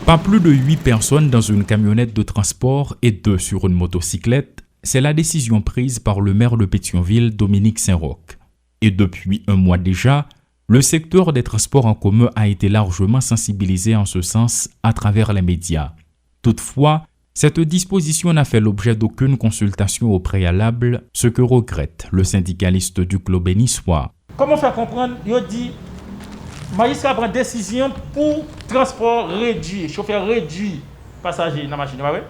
Pas plus de 8 personnes dans une camionnette de transport et 2 sur une motocyclette, c'est la décision prise par le maire de Pétionville, Dominique Saint-Roch. Et depuis un mois déjà, le secteur des transports en commun a été largement sensibilisé en ce sens à travers les médias. Toutefois, cette disposition n'a fait l'objet d'aucune consultation au préalable, ce que regrette le syndicaliste du club niçois. Comment faire comprendre, il dit, magistrat prend décision pour transport réduit, chauffeur réduit, passager dans la machine, pas vrai?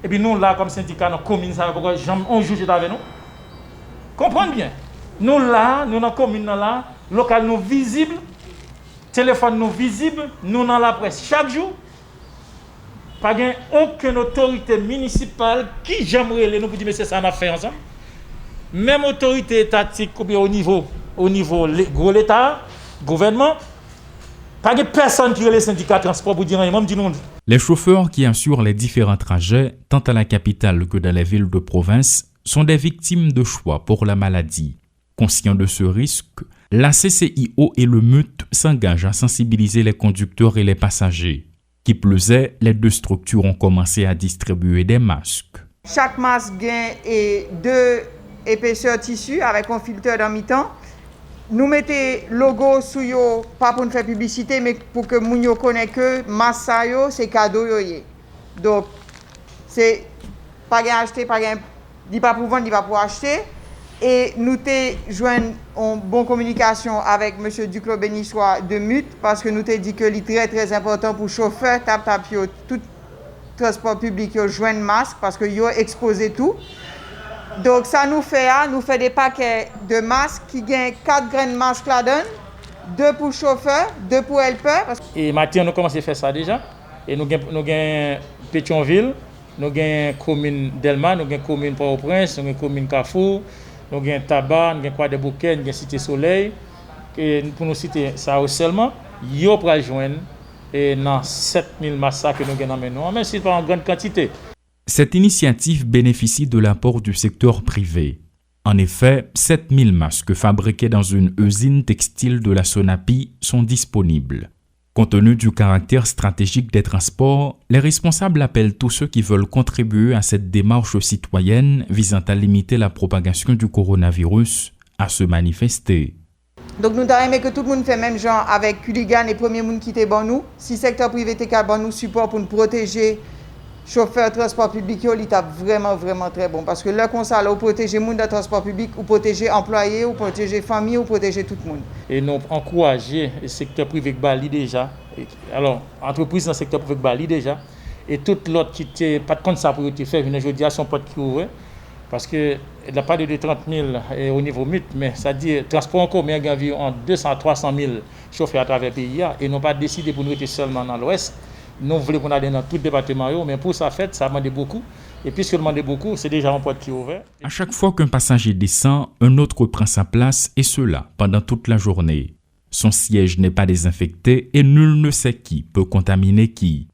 Et puis nous là, comme syndicat, dans la commune, ça pourquoi on juge avec nous. Comprenez bien. Nous là, nous dans la commune là, local nous visible, téléphone nous visible, nous dans la presse chaque jour. Pas aucune autorité municipale qui j'aimerais nous pour dire mais c'est ça qu'on a fait ensemble. Même autorité étatique au niveau gros l'État, gouvernement, pas de personne qui est les syndicats de transport pour dire un même du monde. Les chauffeurs qui assurent les différents trajets, tant à la capitale que dans les villes de province, sont des victimes de choix pour la maladie. Conscient de ce risque, la CCIO et le MUT s'engagent à sensibiliser les conducteurs et les passagers. Qui plus est, les deux structures ont commencé à distribuer des masques. Chaque masque gagne 2 épaisseurs tissu avec un filtre dans mi-temps. Nous mettons le logo sur yo, pas pour nous faire publicité, mais pour que les gens connaissent que masque c'est cadeau. Donc, c'est pas acheter, il pas pour vendre, il pas pour acheter. Et nous avons joint en bonne communication avec M. Duclos Bénissois de MUT parce que nous avons dit que c'est très très important pour les chauffeurs, tout transport public, ils joignent masque parce qu'ils ont exposé tout. Donc ça nous fait des paquets de masques qui gagnent 4 graines de masques là-dedans, 2 pour chauffeurs, 2 pour helpers. Et maintenant, nous commençons à faire ça déjà. Et nous avons Pétionville, nous avons commune Delma, nous avons commune Port-au-Prince, nous avons commune Carrefour. Nous avons Tabac, nous avons Croix des Bouquets, nous avons Cité Soleil. Et pour nous citer ça seulement, nous avons joindre dans 7000 massacres que nous avons maintenant, même si ce n'est pas en grande quantité. Cette initiative bénéficie de l'apport du secteur privé. En effet, 7000 masques fabriqués dans une usine textile de la Sonapi sont disponibles. Compte tenu du caractère stratégique des transports, les responsables appellent tous ceux qui veulent contribuer à cette démarche citoyenne visant à limiter la propagation du coronavirus à se manifester. Donc nous avons aimé que tout le monde fait même genre avec Kuligan et premier monde qui était bon nous. Si le secteur privé était bon nous support pour nous protéger chauffeurs transport public, il est vraiment très bon. Parce que là, comme ça, on protège les gens de transport public, ou protéger employés, ou protéger famille, ou protéger tout le monde. Et nous encourager le secteur privé qui déjà. Alors, entreprise dans le secteur privé qui déjà. Et tout l'autre qui n'était pas de compte ça pour faire, je dis à son pote qui ouvre. Parce que il n'a pas de 30 000 au niveau MUT, mais ça dit transport en commun, il y a environ 200 à 300 000 chauffeurs à travers le pays. Et nous n'avons pas décidé pour nous être seulement dans l'Ouest. Nous voulons qu'on aille dans tout le département, mais pour ça, ça demande beaucoup. Et puisque ça demande beaucoup, c'est déjà un porte qui est ouvert. À chaque fois qu'un passager descend, un autre prend sa place, et cela pendant toute la journée. Son siège n'est pas désinfecté et nul ne sait qui peut contaminer qui.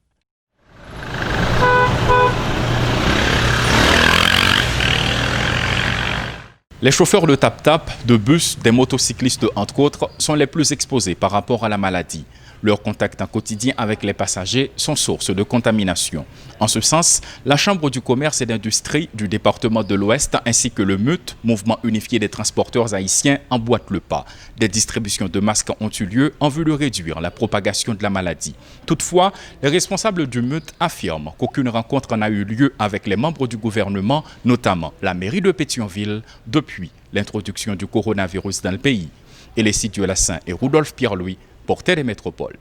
Les chauffeurs de tap-tap, de bus, des motocyclistes entre autres, sont les plus exposés par rapport à la maladie. Leurs contacts en quotidien avec les passagers sont source de contamination. En ce sens, la Chambre du commerce et d'industrie du département de l'Ouest ainsi que le MUT, Mouvement unifié des transporteurs haïtiens, emboîtent le pas. Des distributions de masques ont eu lieu en vue de réduire la propagation de la maladie. Toutefois, les responsables du MUT affirment qu'aucune rencontre n'a eu lieu avec les membres du gouvernement, notamment la mairie de Pétionville, depuis l'introduction du coronavirus dans le pays. Et les Sidieux Lassin et Rudolphe Pierre-Louis portaient les métropoles.